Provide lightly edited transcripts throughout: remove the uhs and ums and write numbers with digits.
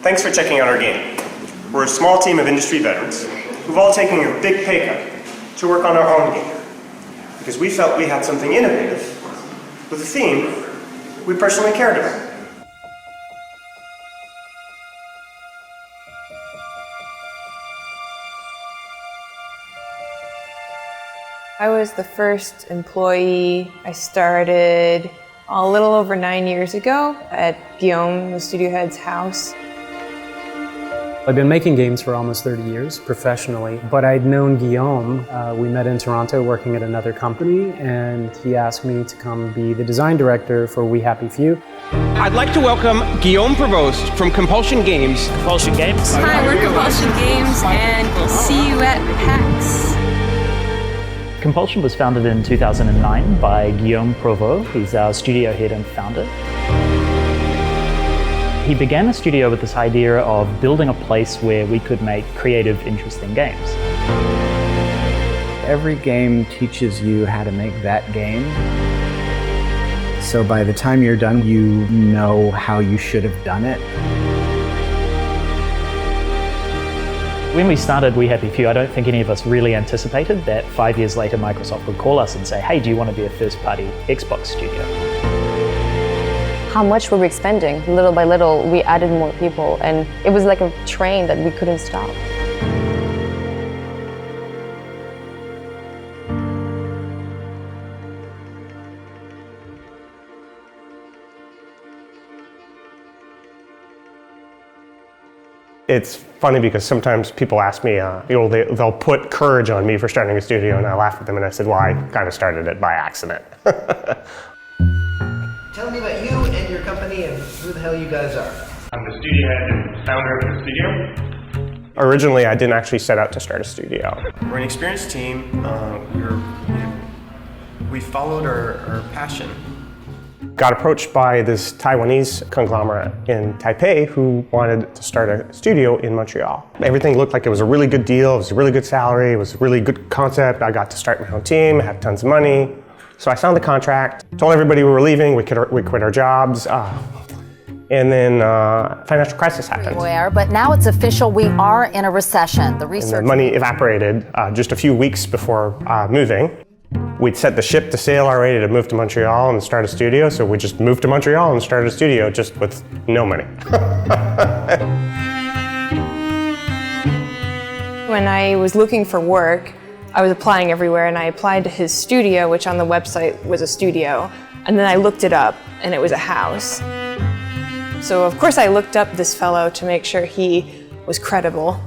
Thanks for checking out our game. We're a small team of industry veterans who've all taken a big pay cut to work on our own game because we felt we had something innovative with a theme we personally cared about. I was the first employee. I started a little over 9 years ago at Guillaume, the studio head's house. I've been making games for almost 30 years professionally, but I'd known Guillaume. We met in Toronto working at another company, and he asked me to come be the design director for We Happy Few. I'd like to welcome Guillaume Provost from Compulsion Games. Compulsion Games. Hi, we're Compulsion Games, and we'll see you at PAX. Compulsion was founded in 2009 by Guillaume Provost. He's our studio head and founder. He began the studio with this idea of building a place where we could make creative, interesting games. Every game teaches you how to make that game. So by the time you're done, you know how you should have done it. When we started We Happy Few, I don't think any of us really anticipated that 5 years later Microsoft would call us and say, hey, do you want to be a first-party Xbox studio? How much were we expending? Little by little, we added more people, and it was like a train that we couldn't stop. It's funny because sometimes people ask me, they'll put courage on me for starting a studio, and I laugh at them and I said, well, I kind of started it by accident. Tell me about you and your company and who the hell you guys are. I'm the studio head and founder of the studio. Originally, I didn't actually set out to start a studio. We're an experienced team. We followed our passion. Got approached by this Taiwanese conglomerate in Taipei who wanted to start a studio in Montreal. Everything looked like it was a really good deal, it was a really good salary, it was a really good concept. I got to start my own team, had tons of money. So I signed the contract, told everybody we were leaving, we quit our jobs, and then financial crisis happened. But now it's official, we are in a recession. And the money evaporated just a few weeks before moving. We'd set the ship to sail already to move to Montreal and start a studio, so we just moved to Montreal and started a studio just with no money. When I was looking for work, I was applying everywhere, and I applied to his studio, which on the website was a studio, and then I looked it up, and it was a house. So of course I looked up this fellow to make sure he was credible,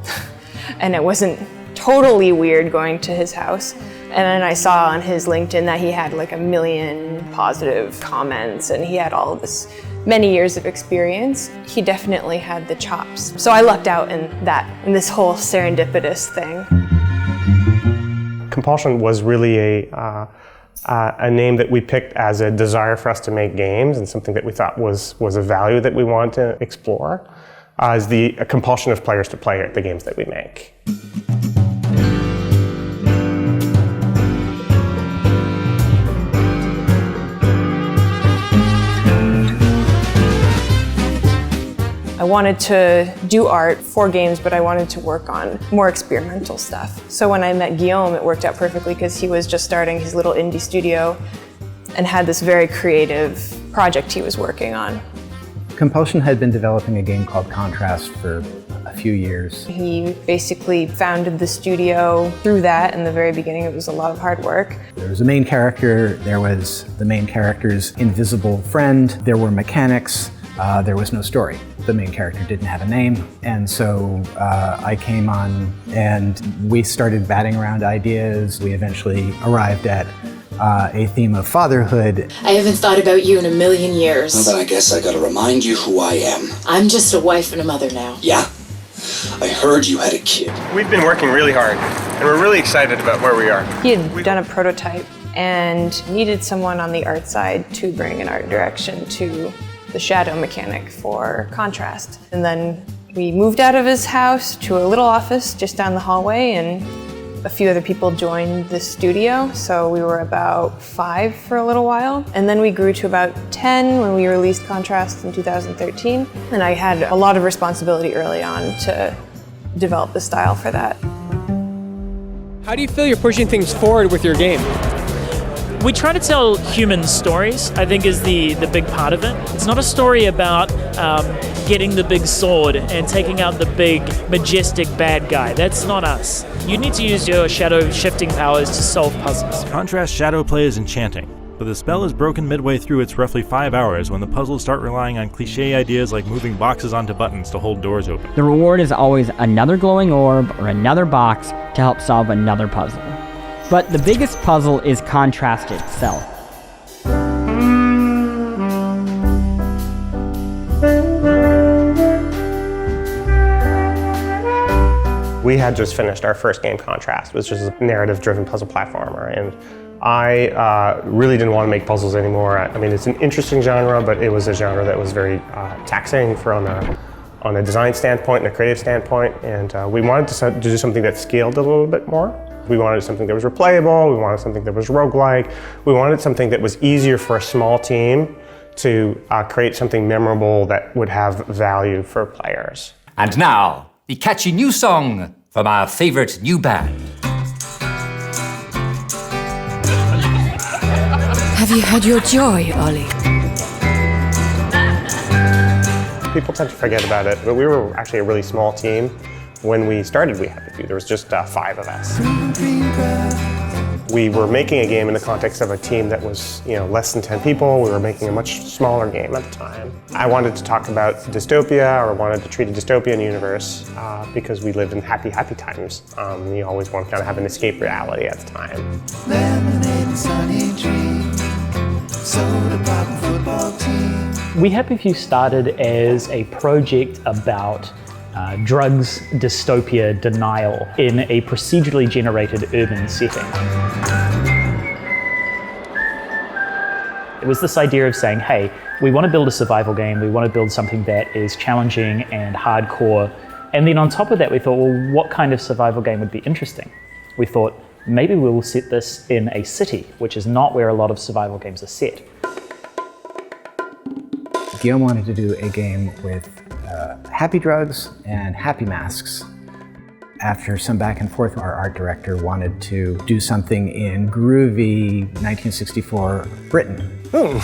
and it wasn't totally weird going to his house. And then I saw on his LinkedIn that he had like 1 million positive comments, and he had all of this many years of experience. He definitely had the chops. So I lucked out in this whole serendipitous thing. Compulsion was really a name that we picked as a desire for us to make games, and something that we thought was a value that we wanted to explore, is the compulsion of players to play the games that we make. I wanted to do art for games, but I wanted to work on more experimental stuff. So when I met Guillaume, it worked out perfectly because he was just starting his little indie studio and had this very creative project he was working on. Compulsion had been developing a game called Contrast for a few years. He basically founded the studio through that. In the very beginning, it was a lot of hard work. There was a main character, there was the main character's invisible friend, there were mechanics, there was no story. The main character didn't have a name, and so I came on and we started batting around ideas. We eventually arrived at a theme of fatherhood. I haven't thought about you in 1 million years. Well, then I guess I gotta remind you who I am. I'm just a wife and a mother now. Yeah? I heard you had a kid. We've been working really hard, and we're really excited about where we are. He had done a prototype and needed someone on the art side to bring an art direction to the shadow mechanic for Contrast. And then we moved out of his house to a little office just down the hallway, and A few other people joined the studio, so we were about 5 for a little while. And then we grew to about 10 when we released Contrast in 2013. And I had a lot of responsibility early on to develop the style for that. How do you feel you're pushing things forward with your game? We try to tell human stories, I think, is the big part of it. It's not a story about getting the big sword and taking out the big, majestic bad guy. That's not us. You need to use your shadow shifting powers to solve puzzles. Contrast shadow play is enchanting, but the spell is broken midway through its roughly 5 hours when the puzzles start relying on cliché ideas like moving boxes onto buttons to hold doors open. The reward is always another glowing orb or another box to help solve another puzzle. But the biggest puzzle is Contrast itself. We had just finished our first game, Contrast, which is a narrative-driven puzzle platformer, and I really didn't want to make puzzles anymore. I mean, it's an interesting genre, but it was a genre that was very taxing on a design standpoint and a creative standpoint, and we wanted to do something that scaled a little bit more. We wanted something that was replayable, we wanted something that was roguelike, we wanted something that was easier for a small team to create something memorable that would have value for players. And now, the catchy new song from our favorite new band. Have you had your joy, Ollie? People tend to forget about it, but we were actually a really small team. When we started We Happy Few, there was just 5 of us. We were making a game in the context of a team that was, less than 10 people. We were making a much smaller game at the time. I wanted to talk about dystopia, or wanted to treat a dystopian universe because we lived in happy times. You always want to kind of have an escape reality at the time. Lemonade and sunny dream, soda pop and football team. We Happy Few started as a project about drugs, dystopia, denial in a procedurally generated urban setting. It was this idea of saying, hey, we want to build a survival game, we want to build something that is challenging and hardcore, and then on top of that we thought, well, what kind of survival game would be interesting? We thought, maybe we will set this in a city, which is not where a lot of survival games are set. Guillaume wanted to do a game with happy drugs and happy masks. After some back and forth, our art director wanted to do something in groovy 1964 Britain. Oh,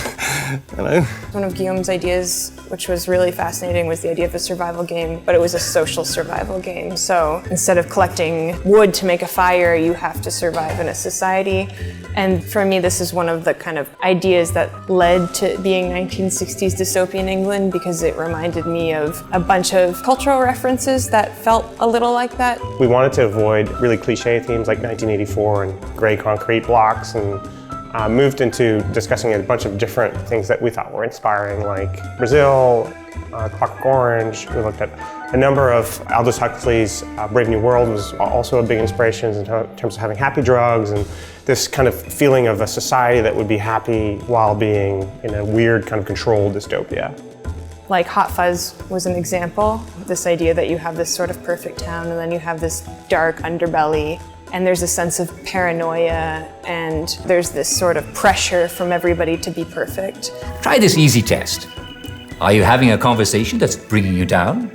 hello. One of Guillaume's ideas, which was really fascinating, was the idea of a survival game, but it was a social survival game. So instead of collecting wood to make a fire, you have to survive in a society. And for me, this is one of the kind of ideas that led to being 1960s dystopian England, because it reminded me of a bunch of cultural references that felt a little like that. We wanted to avoid really cliche themes like 1984 and gray concrete blocks, and moved into discussing a bunch of different things that we thought were inspiring, like Brazil, Clockwork Orange. We looked at a number of Aldous Huxley's Brave New World was also a big inspiration in terms of having happy drugs and this kind of feeling of a society that would be happy while being in a weird kind of controlled dystopia. Like Hot Fuzz was an example. This idea that you have this sort of perfect town and then you have this dark underbelly, and there's a sense of paranoia, and there's this sort of pressure from everybody to be perfect. Try this easy test. Are you having a conversation that's bringing you down?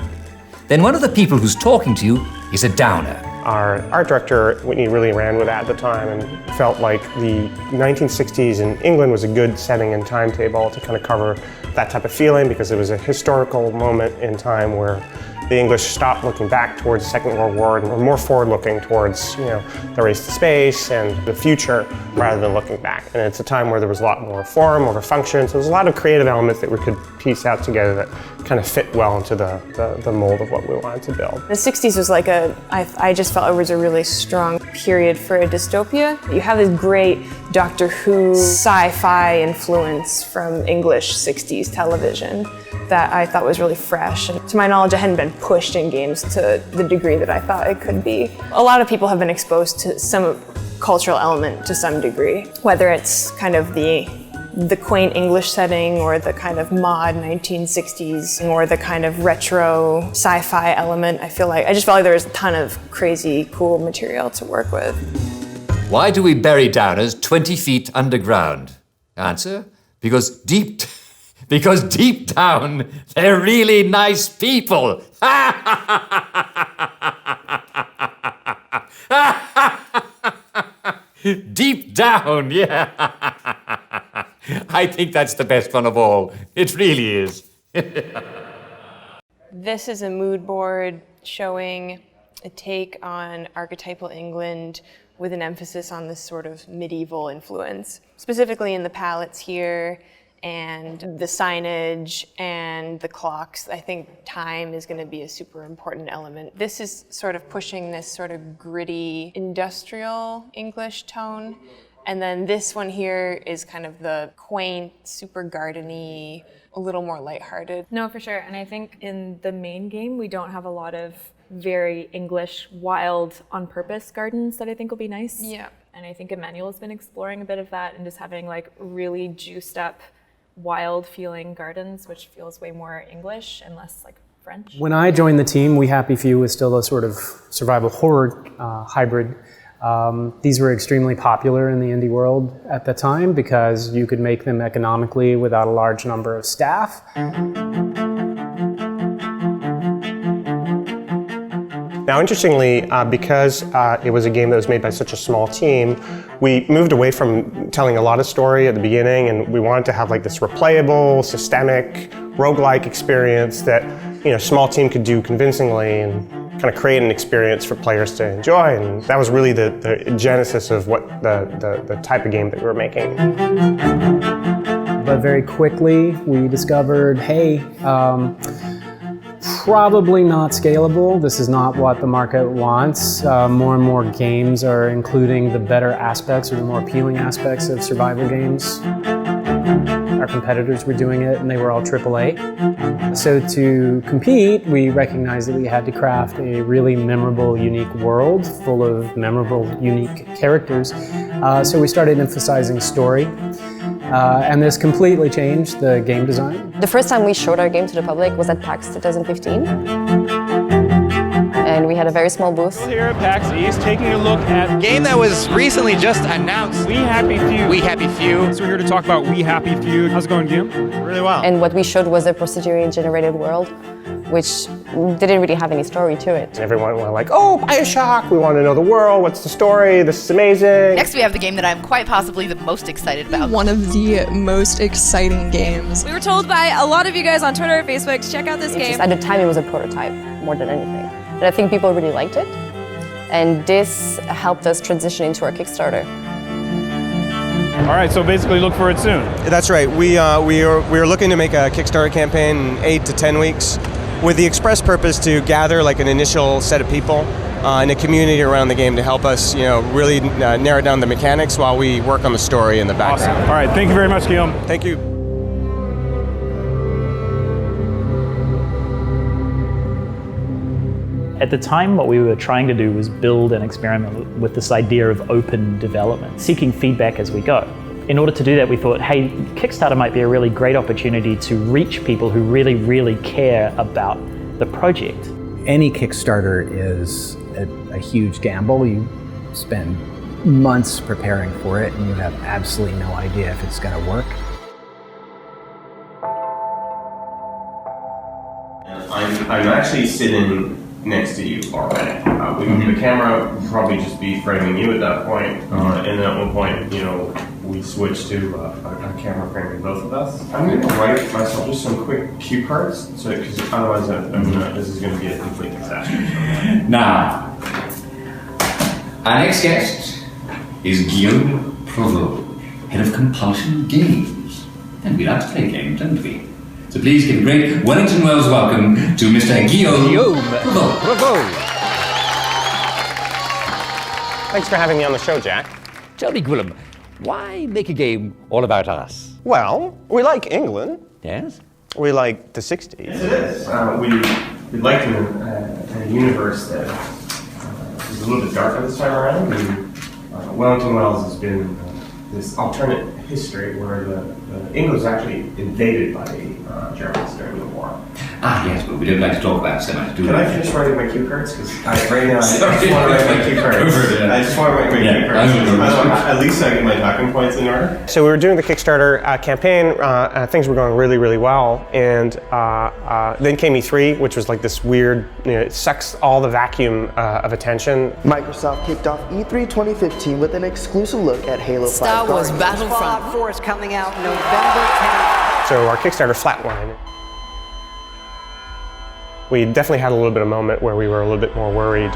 Then one of the people who's talking to you is a downer. Our art director, Whitney, really ran with that at the time and felt like the 1960s in England was a good setting and timetable to kind of cover that type of feeling, because it was a historical moment in time where the English stopped looking back towards the Second World War and were more forward-looking towards, the race to space and the future rather than looking back. And it's a time where there was a lot more form over function, so there's a lot of creative elements that we could piece out together that kind of fit well into the mold of what we wanted to build. The 60s was like I just felt it was a really strong period for a dystopia. You have this great Doctor Who sci-fi influence from English 60s television that I thought was really fresh. And to my knowledge, it hadn't been pushed in games to the degree that I thought it could be. A lot of people have been exposed to some cultural element to some degree, whether it's kind of the the quaint English setting or the kind of mod 1960s or the kind of retro sci-fi element. I just felt like there was a ton of crazy, cool material to work with. Why do we bury downers 20 feet underground? Answer, because deep down, they're really nice people. Deep down, yeah. I think that's the best one of all. It really is. This is a mood board showing a take on archetypal England with an emphasis on this sort of medieval influence, specifically in the palettes here and the signage and the clocks. I think time is going to be a super important element. This is sort of pushing this sort of gritty industrial English tone. And then this one here is kind of the quaint, super garden-y, a little more lighthearted. No, for sure. And I think in the main game, we don't have a lot of very English, wild, on-purpose gardens that I think will be nice. Yeah. And I think Emmanuel's been exploring a bit of that and just having like really juiced up, wild feeling gardens, which feels way more English and less like French. When I joined the team, We Happy Few was still a sort of survival horror hybrid. These were extremely popular in the indie world at the time because you could make them economically without a large number of staff. Now, interestingly, because it was a game that was made by such a small team, we moved away from telling a lot of story at the beginning, and we wanted to have like this replayable, systemic, roguelike experience that small team could do convincingly and kind of create an experience for players to enjoy. And that was really the genesis of what the type of game that we were making. But very quickly, we discovered, hey, probably not scalable. This is not what the market wants. More and more games are including the better aspects or the more appealing aspects of survival games. Our competitors were doing it and they were all AAA. So to compete, we recognized that we had to craft a really memorable, unique world full of memorable, unique characters. So we started emphasizing story. And this completely changed the game design. The first time we showed our game to the public was at PAX 2015. And we had a very small booth. Here at PAX East, taking a look at A game that was recently just announced. We Happy Few. We Happy Few. So we're here to talk about We Happy Few. How's it going, Guillaume? Really well. And what we showed was a procedurally generated world, which didn't really have any story to it. Everyone was like, oh, Bioshock, we want to know the world, what's the story, this is amazing. Next we have the game that I'm quite possibly the most excited about. One of the most exciting games. We were told by a lot of you guys on Twitter and Facebook to check out this game. At the time it was a prototype more than anything. But I think people really liked it. And this helped us transition into our Kickstarter. All right, so basically look for it soon. That's right. We are looking to make a Kickstarter campaign in 8 to 10 weeks with the express purpose to gather like an initial set of people and a community around the game to help us, really narrow down the mechanics while we work on the story in the background. Awesome. All right, thank you very much, Guillaume. Thank you. At the time, what we were trying to do was build an experiment with this idea of open development, seeking feedback as we go. In order to do that, we thought, hey, Kickstarter might be a really great opportunity to reach people who really, really care about the project. Any Kickstarter is a huge gamble. You spend months preparing for it and you have absolutely no idea if it's going to work. I'm actually sitting next to you already. The camera would probably just be framing you at that point. And then at one point, we switched to a camera framing both of us. I'm going to write myself just some quick cue cards, because otherwise this is going to be a complete disaster. Now, our next guest is Guillaume Provost, head of Compulsion Games. And we like to play games, don't we? So please give a great Wellington Wells welcome to Mr. Guillaume Provost. Thanks for having me on the show, Jack. Tell me, Guillaume, why make a game all about us? Well, we like England. Yes? We like the 60s. Yes, it is. We'd like a universe that is a little bit darker this time around. And Wellington Wells has been this alternate history where the England was actually invaded by the Germans during the war. Ah, yes, but we don't like to talk about so much, do we? Can I finish writing my cue cards? Because right now I just want to write my cue cards. I just want to write my cue cards. At least I get my talking points in order. So we were doing the Kickstarter campaign. Things were going really, really well. And then came E3, which was like this weird, it sucks all the vacuum of attention. Microsoft kicked off E3 2015 with an exclusive look at Halo 5 Star Wars Guardians. Battlefront. Fallout 4 is coming out November 10th. So our Kickstarter flatlined. We definitely had a little bit of moment where we were a little bit more worried.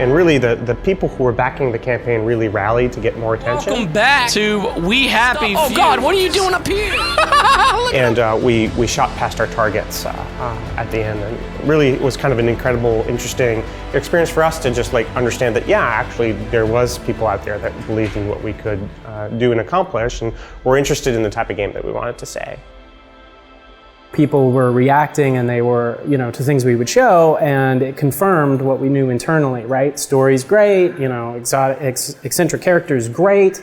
And really, the people who were backing the campaign really rallied to get more attention. Welcome back to We Happy Few. Oh God, what are you doing up here? And we shot past our targets at the end. And really, it was kind of an incredible, interesting experience for us to just like understand that, yeah, actually, there was people out there that believed in what we could do and accomplish, and were interested in the type of game that we wanted to say. People were reacting, and they were, to things we would show, and it confirmed what we knew internally, right? Story's great, exotic, eccentric characters great,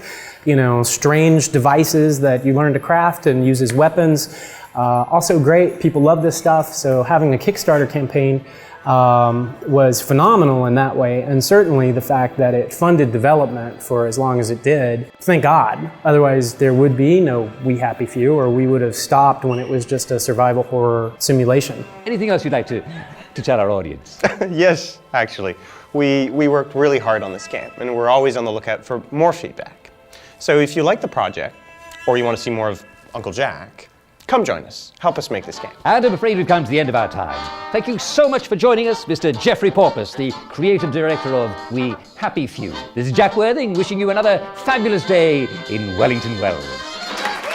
strange devices that you learn to craft and use as weapons, also great. People love this stuff, so having a Kickstarter campaign was phenomenal in that way, and certainly the fact that it funded development for as long as it did, thank God. Otherwise there would be no We Happy Few, or we would have stopped when it was just a survival horror simulation. Anything else you'd like to tell our audience? Yes, actually. We worked really hard on this game, and we're always on the lookout for more feedback. So if you like the project, or you want to see more of Uncle Jack, come join us. Help us make this game. And I'm afraid we've come to the end of our time. Thank you so much for joining us, Mr. Jeffrey Porpoise, the creative director of We Happy Few. This is Jack Worthing wishing you another fabulous day in Wellington Wells.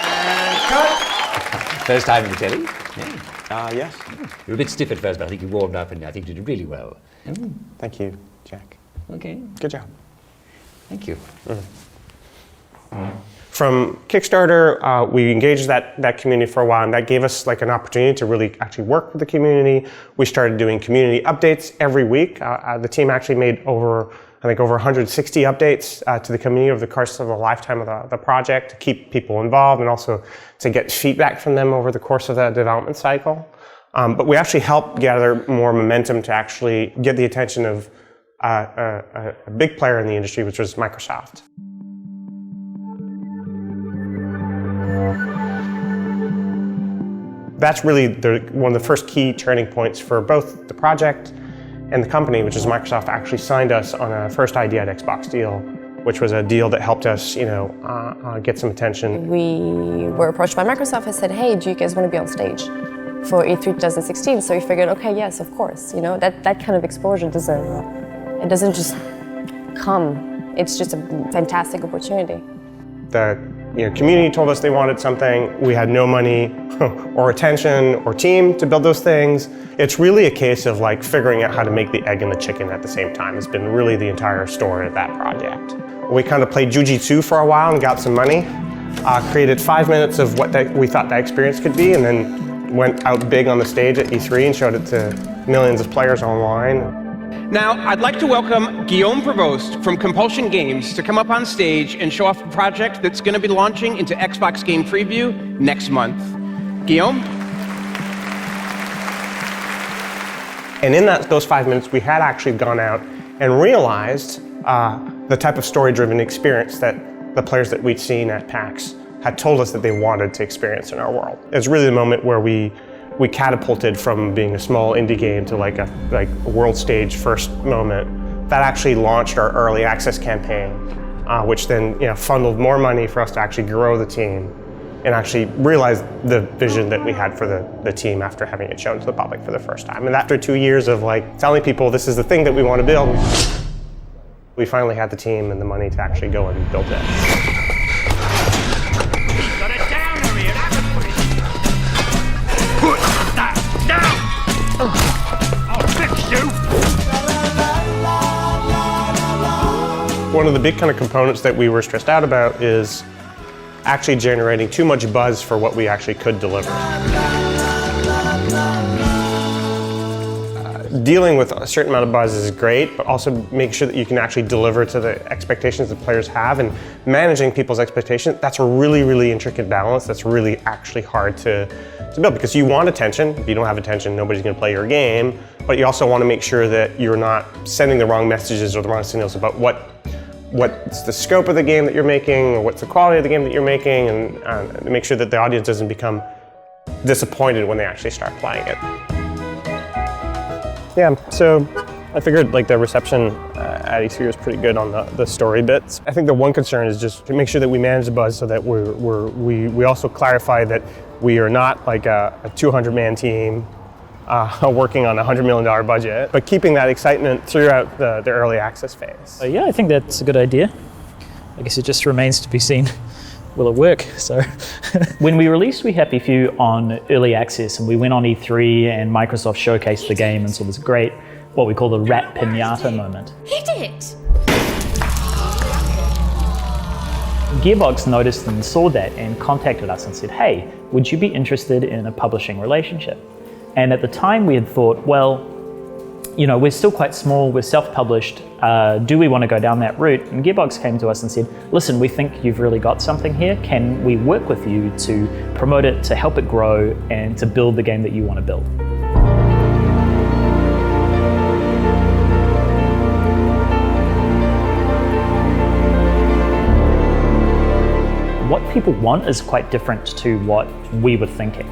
And cut! First time in the telly? Yes. You were a bit stiff at first, but I think you warmed up, and I think you did really well. Thank you, Jack. Okay. Good job. Thank you. From Kickstarter, we engaged that community for a while, and that gave us like an opportunity to really actually work with the community. We started doing community updates every week. The team actually made over 160 updates to the community over the course of the lifetime of the project to keep people involved and also to get feedback from them over the course of the development cycle. But we actually helped gather more momentum to actually get the attention of a big player in the industry, which was Microsoft. That's really one of the first key turning points for both the project and the company, which is Microsoft actually signed us on a first ID at Xbox deal, which was a deal that helped us, get some attention. We were approached by Microsoft and said, hey, do you guys want to be on stage for E3 2016? So we figured, okay, yes, of course. That kind of exposure doesn't just come. It's just a fantastic opportunity. The community told us they wanted something. We had no money or attention or team to build those things. It's really a case of like figuring out how to make the egg and the chicken at the same time. It's been really the entire story of that project. We kind of played jujitsu for a while and got some money, created 5 minutes of what we thought that experience could be, and then went out big on the stage at E3 and showed it to millions of players online. Now, I'd like to welcome Guillaume Prevost from Compulsion Games to come up on stage and show off a project that's going to be launching into Xbox Game Preview next month. Guillaume? And in those 5 minutes, we had actually gone out and realized the type of story-driven experience that the players that we'd seen at PAX had told us that they wanted to experience in our world. It was really the moment where we catapulted from being a small indie game to like a world stage first moment. That actually launched our early access campaign, which then funneled more money for us to actually grow the team and actually realize the vision that we had for the team after having it shown to the public for the first time. And after 2 years of like telling people this is the thing that we want to build, we finally had the team and the money to actually go and build it. I'll fix you! One of the big kind of components that we were stressed out about is actually generating too much buzz for what we actually could deliver. dealing with a certain amount of buzz is great, but also make sure that you can actually deliver to the expectations that players have, and managing people's expectations, that's a really, really intricate balance that's really actually hard to build, because you want attention. If you don't have attention, nobody's going to play your game, but you also want to make sure that you're not sending the wrong messages or the wrong signals about what's the scope of the game that you're making, or what's the quality of the game that you're making, and make sure that the audience doesn't become disappointed when they actually start playing it. Yeah, so I figured like the reception at E3 was pretty good on the story bits. I think the one concern is just to make sure that we manage the buzz so that we also clarify that we are not like a 200-man team working on a $100 million budget, but keeping that excitement throughout the early access phase. Yeah, I think that's a good idea. I guess it just remains to be seen. Will it work? So, when we released We Happy Few on early access, and we went on E3 and Microsoft showcased the game and saw this great, what we call the rat pinata moment. Hit it! Gearbox noticed and saw that and contacted us and said, hey, would you be interested in a publishing relationship? And at the time we had thought, well, you know, we're still quite small, we're self-published, do we want to go down that route? And Gearbox came to us and said, listen, we think you've really got something here. Can we work with you to promote it, to help it grow, and to build the game that you want to build? What people want is quite different to what we were thinking.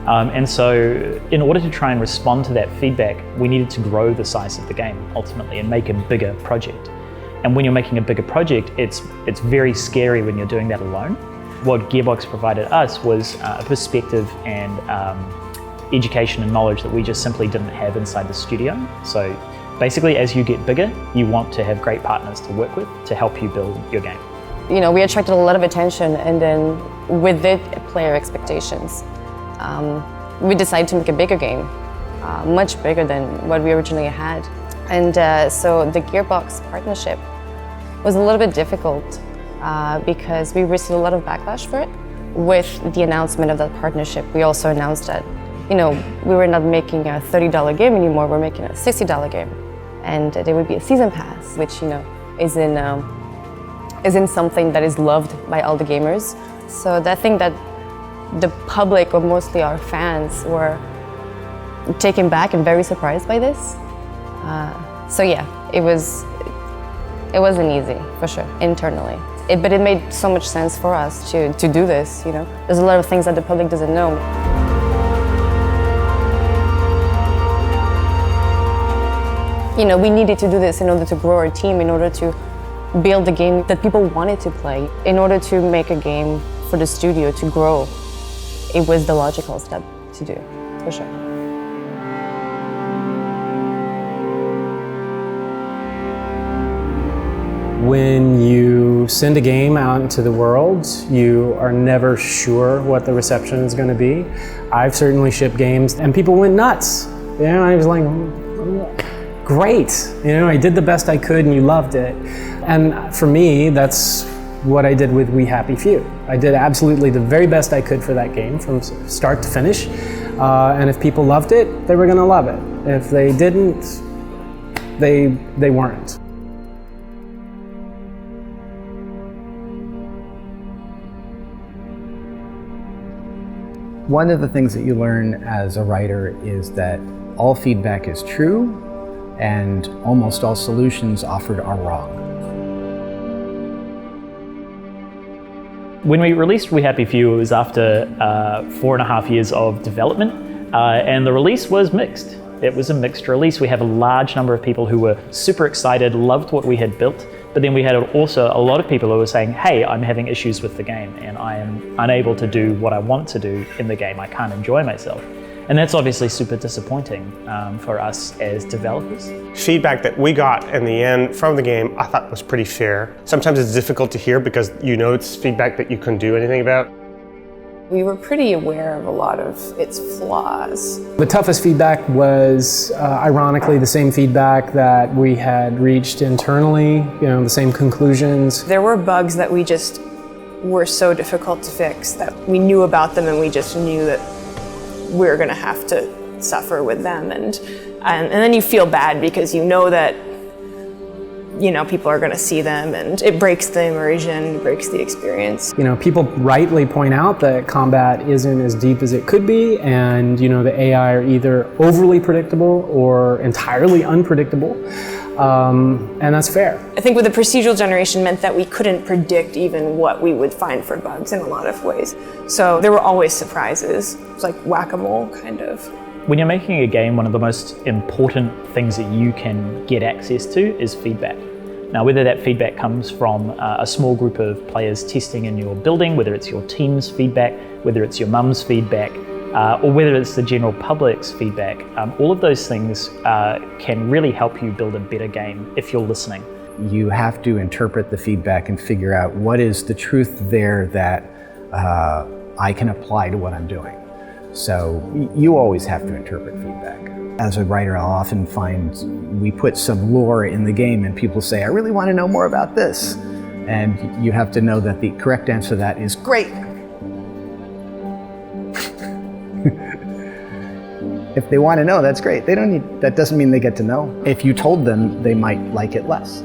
And so in order to try and respond to that feedback, we needed to grow the size of the game ultimately and make a bigger project. And when you're making a bigger project, it's very scary when you're doing that alone. What Gearbox provided us was a perspective and education and knowledge that we just simply didn't have inside the studio. So basically, as you get bigger, you want to have great partners to work with to help you build your game. You know, we attracted a lot of attention, and then with it, player expectations. We decided to make a bigger game, much bigger than what we originally had. And so the Gearbox partnership was a little bit difficult because we received a lot of backlash for it. With the announcement of that partnership, we also announced that, you know, we were not making a $30 game anymore, we're making a $60 game. And there would be a season pass, which, you know, isn't something that is loved by all the gamers. So I think that the public, or mostly our fans, were taken back and very surprised by this. So yeah, it wasn't easy, for sure, internally. But it made so much sense for us to do this, you know. There's a lot of things that the public doesn't know. You know, we needed to do this in order to grow our team, in order to build the game that people wanted to play, in order to make a game for the studio to grow. It was the logical step to do, for sure. When you send a game out into the world, you are never sure what the reception is going to be. I've certainly shipped games and people went nuts. You know, I was like, great. You know, I did the best I could and you loved it. And for me, that's what I did with We Happy Few. I did absolutely the very best I could for that game from start to finish. And if people loved it, they were going to love it. If they didn't, they weren't. One of the things that you learn as a writer is that all feedback is true and almost all solutions offered are wrong. When we released We Happy Few, it was after 4.5 years of development, and the release was mixed. It was a mixed release. We have a large number of people who were super excited, loved what we had built, but then we had also a lot of people who were saying, hey, I'm having issues with the game and I am unable to do what I want to do in the game. I can't enjoy myself. And that's obviously super disappointing for us as developers. Feedback that we got in the end from the game I thought was pretty fair. Sometimes it's difficult to hear because you know it's feedback that you couldn't do anything about. We were pretty aware of a lot of its flaws. The toughest feedback was, ironically, the same feedback that we had reached internally, you know, the same conclusions. There were bugs that we just were so difficult to fix that we knew about them and we just knew that we were going to have to suffer with them. And And then you feel bad because you know that people are going to see them, and it breaks the immersion, breaks the experience. People rightly point out that combat isn't as deep as it could be, and the AI are either overly predictable or entirely unpredictable, and that's fair. I think with the procedural generation meant that we couldn't predict even what we would find for bugs in a lot of ways. So there were always surprises. It was like whack-a-mole, kind of. When you're making a game, one of the most important things that you can get access to is feedback. Now, whether that feedback comes from a small group of players testing in your building, whether it's your team's feedback, whether it's your mum's feedback, or whether it's the general public's feedback, all of those things can really help you build a better game if you're listening. You have to interpret the feedback and figure out what is the truth there that I can apply to what I'm doing. So you always have to interpret feedback. As a writer, I'll often find we put some lore in the game and people say, I really want to know more about this. And you have to know that the correct answer to that is great. If they want to know, that's great. That doesn't mean they get to know. If you told them, they might like it less.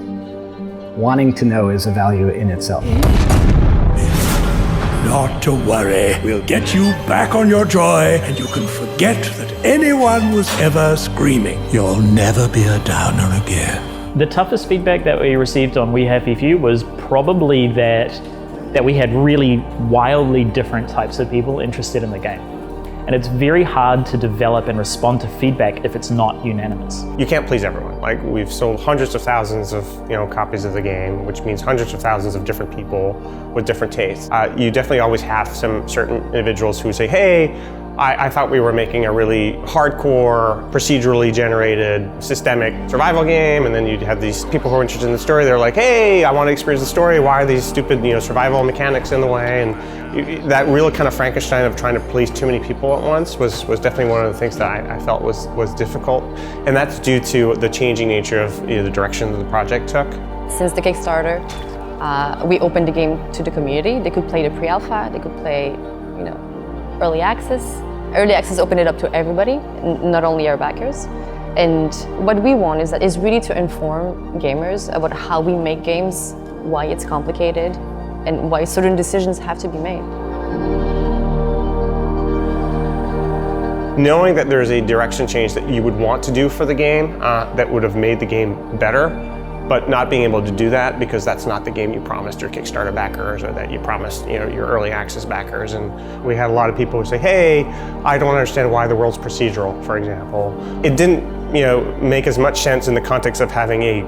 Wanting to know is a value in itself. Not to worry, we'll get you back on your joy and you can forget that anyone was ever screaming. You'll never be a downer again. The toughest feedback that we received on We Happy Few was probably that we had really wildly different types of people interested in the game. And it's very hard to develop and respond to feedback if it's not unanimous. You can't please everyone. Like, we've sold hundreds of thousands of copies of the game, which means hundreds of thousands of different people with different tastes. You definitely always have some certain individuals who say, hey, I thought we were making a really hardcore, procedurally generated, systemic survival game, and then you'd have these people who are interested in the story. They're like, hey, I want to experience the story. Why are these stupid, survival mechanics in the way? And that real kind of Frankenstein of trying to please too many people at once was definitely one of the things that I felt was difficult. And that's due to the changing nature of the direction that the project took. Since the Kickstarter, we opened the game to the community. They could play the pre-alpha, they could play, early access. Early access opened it up to everybody, not only our backers. And what we want is really to inform gamers about how we make games, why it's complicated, and why certain decisions have to be made. Knowing that there's a direction change that you would want to do for the game that would have made the game better, but not being able to do that because that's not the game you promised your Kickstarter backers or that you promised your early access backers. And we had a lot of people who say, hey, I don't understand why the world's procedural, for example. It didn't make as much sense in the context of having a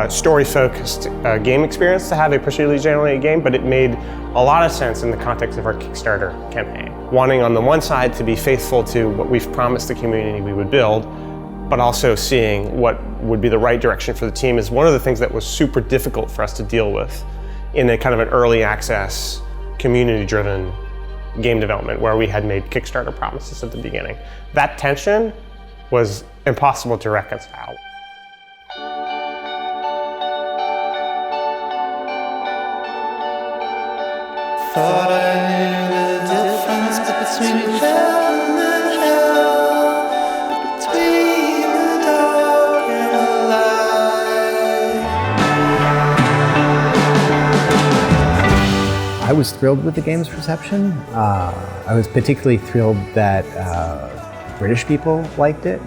story-focused game experience to have a procedurally generated game, but it made a lot of sense in the context of our Kickstarter campaign. Wanting on the one side to be faithful to what we've promised the community we would build, but also seeing what would be the right direction for the team is one of the things that was super difficult for us to deal with in a kind of an early access, community-driven game development where we had made Kickstarter promises at the beginning. That tension was impossible to reconcile. Thought I knew the difference between heaven and hell, between the dark and the light. I was thrilled with the game's reception. I was particularly thrilled that British people liked it.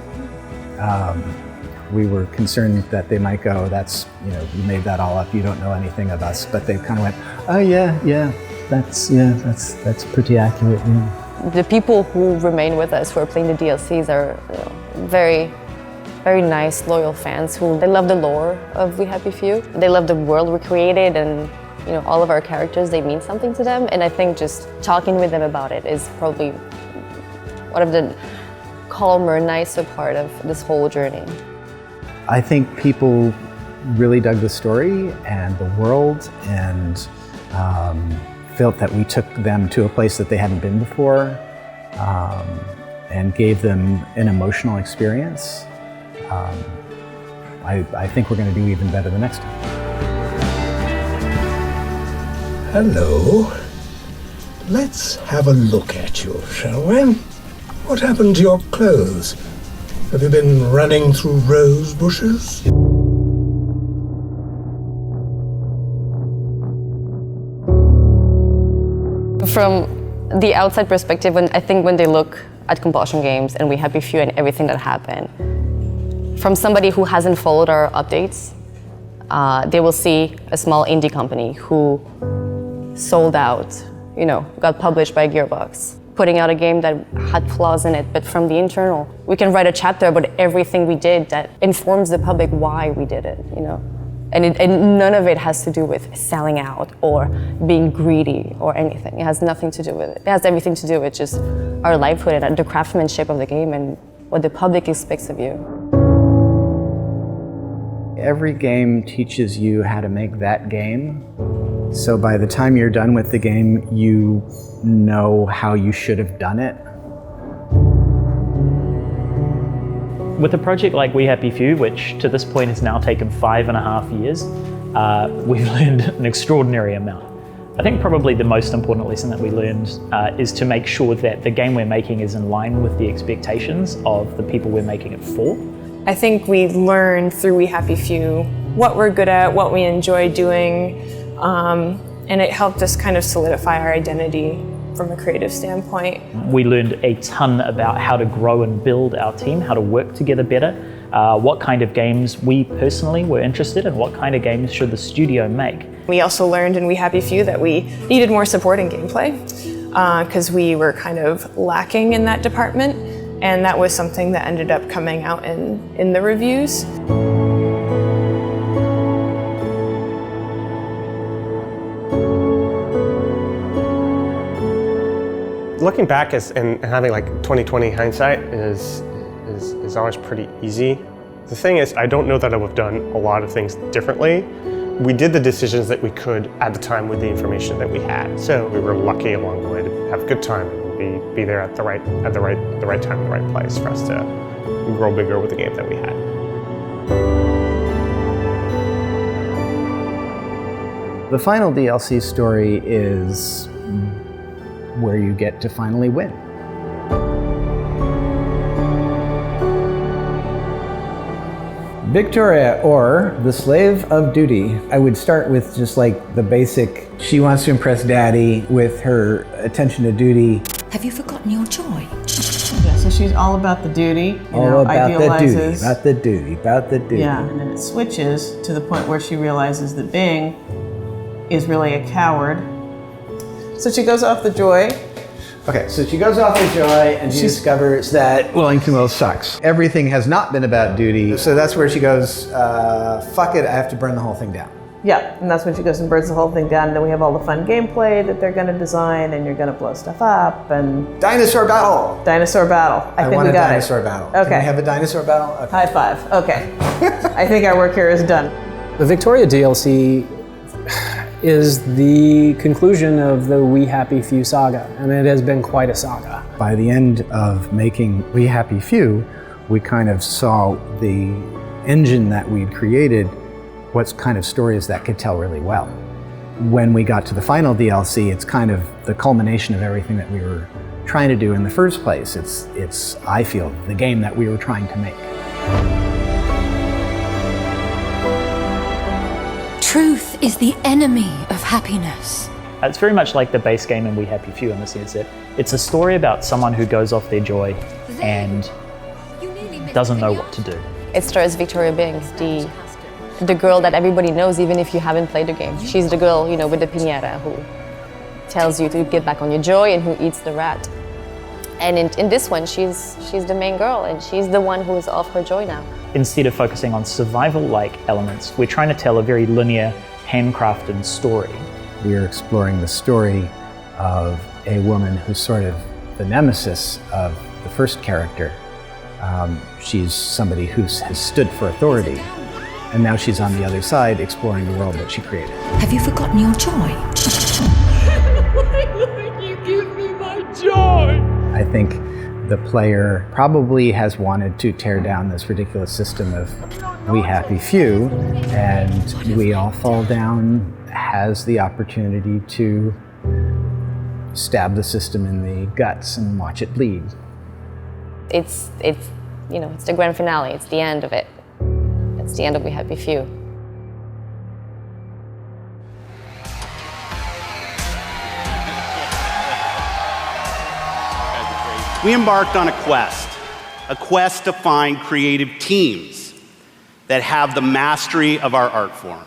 We were concerned that they might go, that's, you made that all up, you don't know anything of us. But they kind of went, oh yeah, that's pretty accurate. Yeah. The people who remain with us, who are playing the DLCs, are very, very nice, loyal fans they love the lore of We Happy Few. They love the world we created, and all of our characters, they mean something to them. And I think just talking with them about it is probably one of the calmer, nicer part of this whole journey. I think people really dug the story and the world, and felt that we took them to a place that they hadn't been before, and gave them an emotional experience. I think we're going to do even better the next time. Hello. Let's have a look at you, shall we? What happened to your clothes? Have you been running through rose bushes? From the outside perspective, when they look at Compulsion Games and We Happy Few and everything that happened, from somebody who hasn't followed our updates, they will see a small indie company who sold out, got published by Gearbox, putting out a game that had flaws in it, but from the internal, we can write a chapter about everything we did that informs the public why we did it, And none of it has to do with selling out or being greedy or anything. It has nothing to do with it. It has everything to do with just our livelihood and the craftsmanship of the game and what the public expects of you. Every game teaches you how to make that game. So by the time you're done with the game, you know how you should have done it. With a project like We Happy Few, which to this point has now taken 5.5 years, we've learned an extraordinary amount. I think probably the most important lesson that we learned is to make sure that the game we're making is in line with the expectations of the people we're making it for. I think we learned through We Happy Few what we're good at, what we enjoy doing, and it helped us kind of solidify our identity from a creative standpoint. We learned a ton about how to grow and build our team, how to work together better, what kind of games we personally were interested in, what kind of games should the studio make. We also learned in We Happy Few that we needed more support in gameplay because we were kind of lacking in that department, and that was something that ended up coming out in the reviews. Looking back and having like 20/20 hindsight is always pretty easy. The thing is, I don't know that I would have done a lot of things differently. We did the decisions that we could at the time with the information that we had. So we were lucky along the way to have a good time and be there at the right time, in the right place for us to grow bigger with the game that we had. The final DLC story is where you get to finally win. Victoria, or the Slave of Duty. I would start with just like the basic, she wants to impress daddy with her attention to duty. Have you forgotten your joy? Yeah, so she's all about the duty, idealizes. About the duty. Yeah, and then it switches to the point where she realizes that Bing is really a coward. So she goes off the joy. Okay, so she goes off the joy and she discovers that Wellington Will sucks. Everything has not been about duty. So that's where she goes, fuck it, I have to burn the whole thing down. Yeah, and that's when she goes and burns the whole thing down. And then we have all the fun gameplay that they're going to design, and you're going to blow stuff up. And Dinosaur battle. Dinosaur battle. I think want we a got dinosaur it. battle. Okay. Can we have a dinosaur battle? Okay. High five. Okay. I think our work here is done. The Victoria DLC is the conclusion of the We Happy Few saga, and it has been quite a saga. By the end of making We Happy Few, we kind of saw the engine that we'd created, what kind of stories that could tell really well. When we got to the final DLC, it's kind of the culmination of everything that we were trying to do in the first place. It's I feel, the game that we were trying to make. Truth is the enemy of happiness. It's very much like the base game in We Happy Few in the sense that it's a story about someone who goes off their joy and doesn't know what to do. It stars Victoria Bing, the girl that everybody knows even if you haven't played the game. She's the girl, with the piñata who tells you to get back on your joy and who eats the rat. And in this one, she's the main girl and she's the one who is off her joy now. Instead of focusing on survival-like elements, we're trying to tell a very linear, handcrafted story. We are exploring the story of a woman who's sort of the nemesis of the first character. She's somebody who has stood for authority, and now she's on the other side exploring the world that she created. Have you forgotten your joy? Why won't you give me my joy? I think the player probably has wanted to tear down this ridiculous system of We Happy Few, and We All Fall Down has the opportunity to stab the system in the guts and watch it bleed. It's you know, it's the grand finale, it's the end of it. It's the end of We Happy Few. We embarked on a quest to find creative teams that have the mastery of our art form.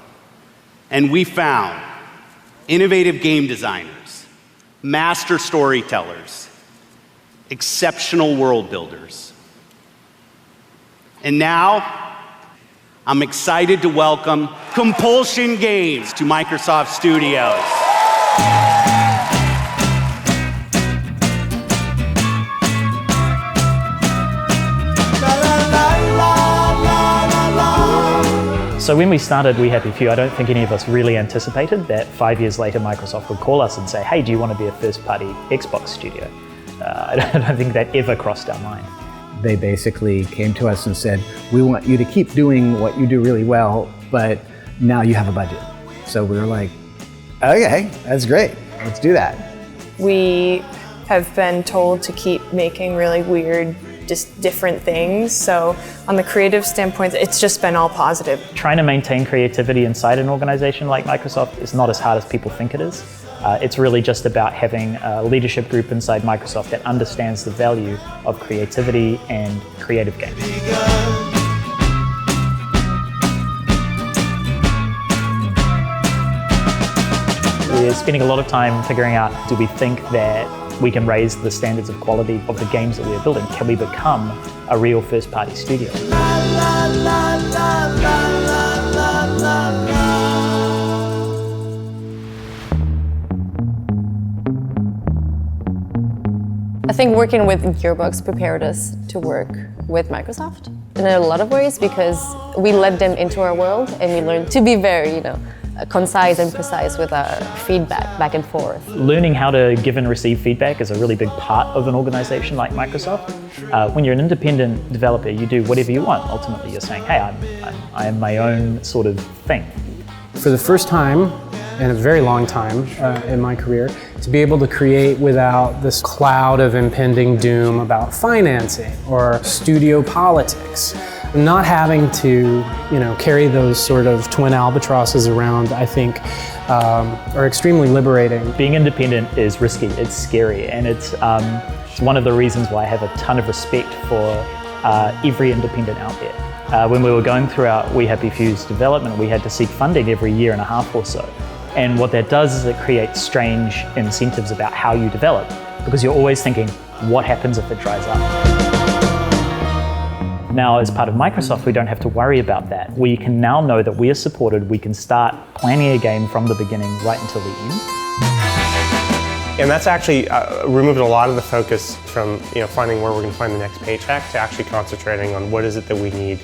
And we found innovative game designers, master storytellers, exceptional world builders. And now, I'm excited to welcome Compulsion Games to Microsoft Studios. So when we started We Happy Few, I don't think any of us really anticipated that 5 years later Microsoft would call us and say, hey, do you want to be a first-party Xbox studio? I don't think that ever crossed our mind. They basically came to us and said, we want you to keep doing what you do really well, but now you have a budget. So we were like, okay, that's great, let's do that. We have been told to keep making really weird, just different things. So on the creative standpoint, it's just been all positive. Trying to maintain creativity inside an organization like Microsoft is not as hard as people think it is. It's really just about having a leadership group inside Microsoft that understands the value of creativity and creative games. We're spending a lot of time figuring out, do we think that we can raise the standards of quality of the games that we're building? Can we become a real first-party studio? I think working with Gearbox prepared us to work with Microsoft in a lot of ways, because we let them into our world and we learned to be very, concise and precise with our feedback back and forth. Learning how to give and receive feedback is a really big part of an organization like Microsoft. When you're an independent developer, you do whatever you want. Ultimately, you're saying, hey, I am my own sort of thing. For the first time in a very long time in my career, to be able to create without this cloud of impending doom about financing or studio politics. Not having to, carry those sort of twin albatrosses around, I think, are extremely liberating. Being independent is risky, it's scary, and it's one of the reasons why I have a ton of respect for every independent out there. When we were going through our We Happy Few's development, we had to seek funding every year and a half or so. And what that does is it creates strange incentives about how you develop, because you're always thinking, what happens if it dries up? Now, as part of Microsoft, we don't have to worry about that. We can now know that we are supported. We can start planning a game from the beginning right until the end. And that's actually removed a lot of the focus from finding where we're going to find the next paycheck to actually concentrating on what is it that we need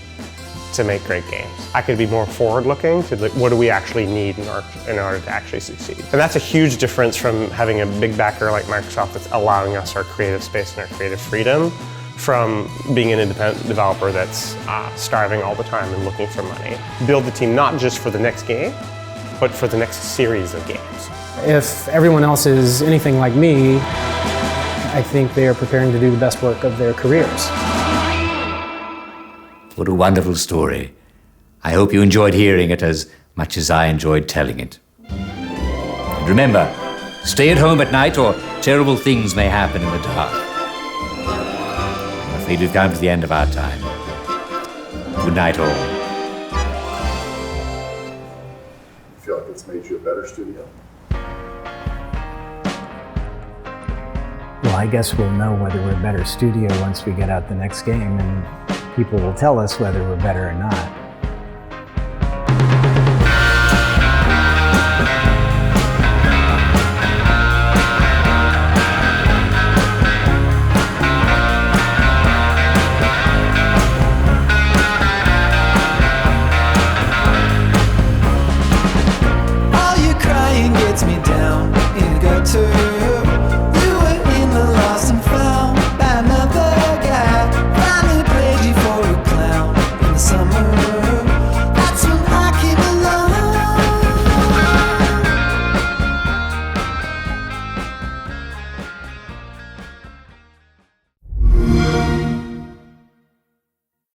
to make great games. I could be more forward-looking to what do we actually need in order to actually succeed. And that's a huge difference from having a big backer like Microsoft that's allowing us our creative space and our creative freedom, from being an independent developer that's starving all the time and looking for money. Build the team not just for the next game, but for the next series of games. If everyone else is anything like me, I think they are preparing to do the best work of their careers. What a wonderful story. I hope you enjoyed hearing it as much as I enjoyed telling it. And remember, stay at home at night or terrible things may happen in the dark. I'm afraid we've come to the end of our time. Good night, all. You feel like it's made you a better studio? Well, I guess we'll know whether we're a better studio once we get out the next game, and people will tell us whether we're better or not.